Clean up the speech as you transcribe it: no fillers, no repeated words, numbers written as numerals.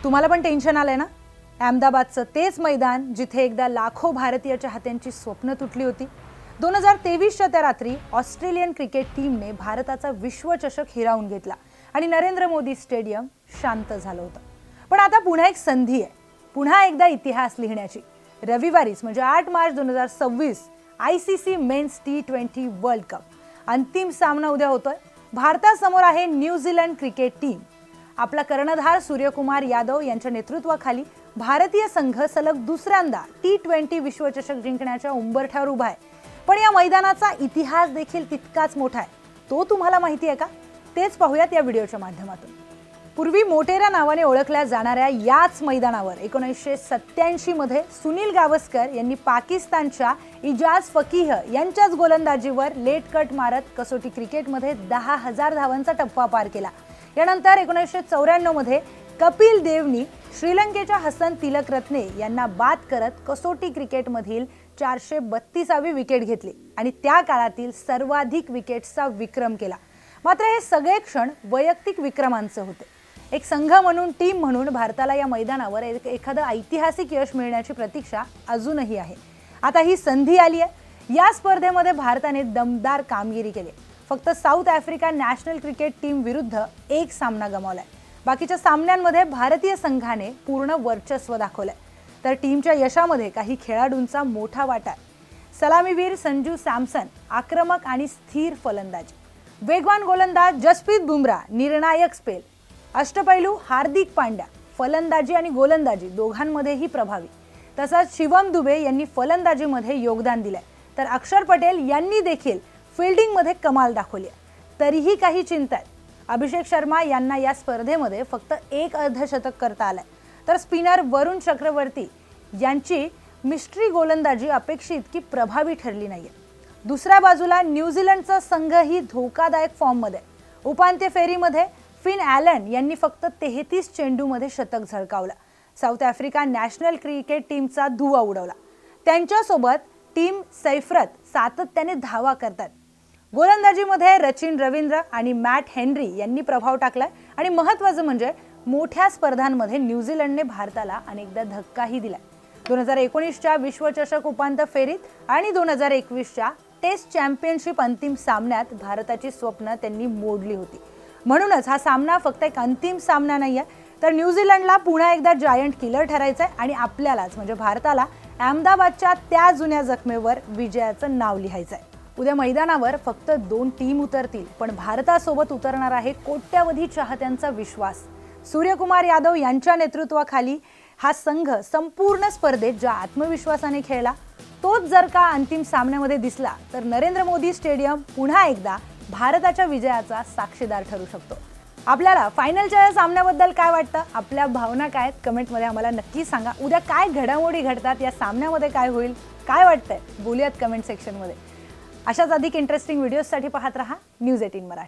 तुम्हाला पण टेन्शन आलंय ना? अहमदाबादचं तेच मैदान जिथे एकदा लाखो भारतीय चाहत्यांची स्वप्न तुटली होती. 2023च्या त्या रात्री ऑस्ट्रेलियन क्रिकेट टीमने भारताचा विश्वचषक हिरावून घेतला आणि नरेंद्र मोदी स्टेडियम शांत झालं होतं. पण आता पुन्हा एक संधी आहे, पुन्हा एकदा इतिहास लिहिण्याची. रविवारीच म्हणजे 8 March 2026 ICC men's T20 world cup अंतिम सामना उद्या होतोय. भारतासमोर आहे न्यूझीलंड क्रिकेट टीम. आपला कर्णधार सूर्यकुमार यादव यांच्या नेतृत्वाखाली भारतीय संघ सलग दुसऱ्यांदा T20 विश्वचषक जिंकण्याच्या उंबरठ्यावर उभा आहे. पण या मैदानाचा इतिहास देखील तितकाच मोठा आहे. तो तुम्हाला माहिती आहे का? तेच पाहूयात या व्हिडिओच्या माध्यमातून. पूर्वी मोटेरा नावाने ओळखल्या जाणाऱ्या याच मैदानावर 1987 मध्ये सुनील गावस्कर यांनी पाकिस्तानच्या इजाज फकीह यांच्याच गोलंदाजीवर लेट कट मारत कसोटी क्रिकेटमध्ये 10,000 धावांचा टप्पा पार केला. यानंतर 1994 मध्ये कपिल देवनी श्रीलंकेच्या हसन तिलकरत्ने यांना बाद करत कसोटी क्रिकेटमधील 432वी विकेट घेतली आणि त्या काळातील सर्वाधिक विकेट्सचा विक्रम केला. मात्र हे सगळे क्षण वैयक्तिक विक्रमांचे होते. एक संघ म्हणून, टीम म्हणून भारताला या मैदानावर एखादं ऐतिहासिक यश मिळण्याची प्रतीक्षा अजूनही आहे. आता ही संधी आली आहे. या स्पर्धेमध्ये भारताने दमदार कामगिरी केली. फक्त south Africa national cricket team विरुद्ध एक सामना गमावलाय. बाकीच्या सामन्यांमध्ये भारतीय संघाने पूर्ण वर्चस्व दाखवलंय. तर टीमच्या यशामध्ये काही खेळाडूंचा मोठा वाटा आहे. सलामीवीर संजू सॅमसन आक्रमक आणि स्थिर फलंदाजी, वेगवान गोलंदाज जसप्रीत बुमराह निर्णायक स्पेल, अष्टपैलू हार्दिक पांड्या फलंदाजी आणि गोलंदाजी दोघांमध्येही प्रभावी. तसंच शिवम दुबे यांनी फलंदाजीमध्ये योगदान दिलंय. तर अक्षर पटेल यांनी देखील फिल्डिंगमध्ये कमाल दाखवली आहे. तरीही काही चिंता आहे. अभिषेक शर्मा यांना या स्पर्धेमध्ये फक्त एक अर्धशतक करता आलंय. तर स्पिनर वरुण चक्रवर्ती यांची मिस्ट्री गोलंदाजी अपेक्षित इतकी प्रभावी ठरली नाहीये. दुसऱ्या बाजूला न्यूझीलंडचा संघही धोकादायक फॉर्ममध्ये. उपांत्य फेरीमध्ये फिन ॲलन यांनी फक्त 33 चेंडूमध्ये शतक झळकावलं. साऊथ आफ्रिका नॅशनल क्रिकेट टीमचा धुव्वा उडवला. त्यांच्यासोबत टीम सैफरत सातत्याने धावा करतात. गोलंदाजीमध्ये रचिन रवींद्र आणि मॅट हेनरी यांनी प्रभाव टाकलाय आणि महत्त्वाचं म्हणजे मोठ्या स्पर्धांमध्ये न्यूझीलंडने भारताला अनेकदा धक्काही दिलाय. 2019च्या विश्वचषक उपांत्य फेरीत आणि 2021च्या टेस्ट चॅम्पियनशिप अंतिम सामन्यात भारताची स्वप्न त्यांनी मोडली होती. म्हणूनच हा सामना फक्त एक अंतिम सामना नाहीये, तर न्यूझीलंडला पुन्हा एकदा जायंट किलर ठरायचंय आणि आपल्यालाच म्हणजे भारताला अहमदाबादच्या त्या जुन्या जखमेवर विजयाचं नाव लिहायचंय. उद्या मैदानावर फक्त 2 टीम उतरतील, पण भारतासोबत उतरणार आहे कोट्यावधी चाहत्यांचा विश्वास. सूर्यकुमार यादव यांच्या नेतृत्वाखाली हा संघ संपूर्ण स्पर्धेत ज्या आत्मविश्वासाने खेळला, तोच जर का अंतिम सामन्यामध्ये दिसला तर नरेंद्र मोदी स्टेडियम पुन्हा एकदा भारताच्या विजयाचा साक्षीदार ठरू शकतो. आपल्याला फायनलच्या सामन्याबद्दल काय वाटतं? आपल्या भावना काय आहेत? कमेंटमध्ये आम्हाला नक्की सांगा. उद्या काय घडामोडी घडतात, या सामन्यामध्ये काय होईल, काय वाटतंय? बोलूयात कमेंट सेक्शनमध्ये. अशाच अधिक इंटरेस्टिंग व्हिडिओजसाठी पाहत रहा न्यूज 18 मराठी.